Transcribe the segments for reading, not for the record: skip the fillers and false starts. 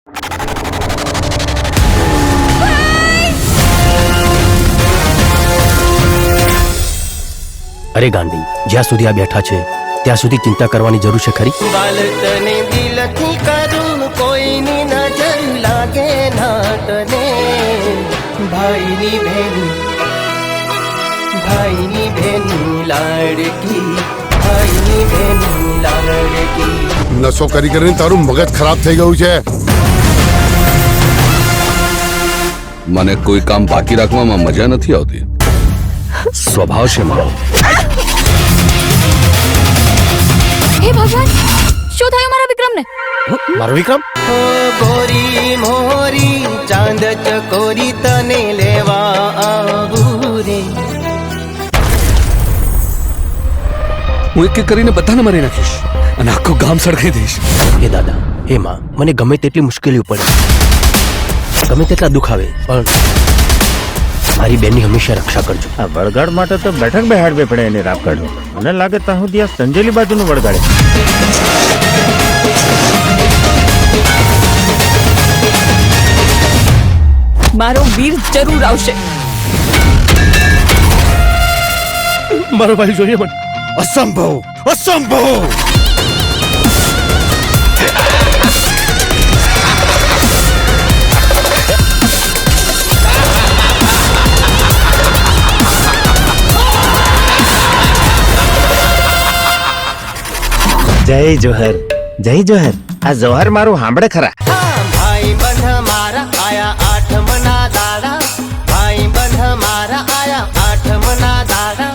અરે ગાંડી, જ્યાં સુધી આ બેઠા છે ત્યાં સુધી ચિંતા કરવાની જરૂર છે ખરી? બાલકને દિલથી કરું, કોઈની નજર લાગે ના તને. ભાઈની બેની લાડકી, ભાઈની બેની લાડકી. નશો કરી કરીને તારું મગજ ખરાબ થઈ ગયું છે. મને કોઈ કામ બાકી રાખવામાં મજા નથી આવતી. સ્વભાવ છે મારો. હે ભગવાન, શું થયું મારા વિક્રમને? મારો વિક્રમ? ઓ ગોરી મોરી ચાંદ ચકોરી તને લેવા આવું રે. હું એક એક કરીને બધાને મારી નાખીશ અને આખું ગામ સળગાઈ દઈશ. હે દાદા, હે માં, મને ગમે તેટલી મુશ્કેલીઓ પડે, ગમે તેટલા દુઃખ આવે, પણ મારી બેનની હંમેશા રક્ષા કરજો. આ વળગાડ માટે તો બેઠક બેહાડવી પડે એને રાપ કાઢો. મને લાગે ત્યાં સુધી આ સંજેલી બાજુનું વળગાડે. મારો વીર જરૂર આવશે. મારો ભાઈ જોઈએ મને. અસંભવ, અસંભવ. જય જોહર, જય જોહર. આ જોહર મારું સાંભળે ખરા? ભાઈ બંધ મારા આયા આઠમના દાડા, ભાઈ બંધ મારા આયા આઠમના દાડા.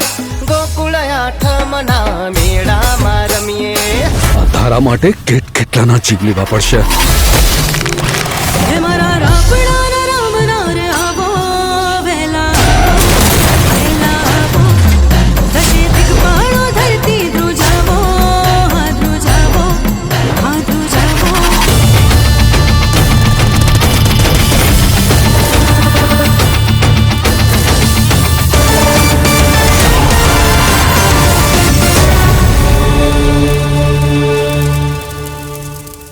ગોકુળ આઠમના મેળામાં રમીએ. તારા માટે કેટલાના જીવ લેવા પડશે. હે મારા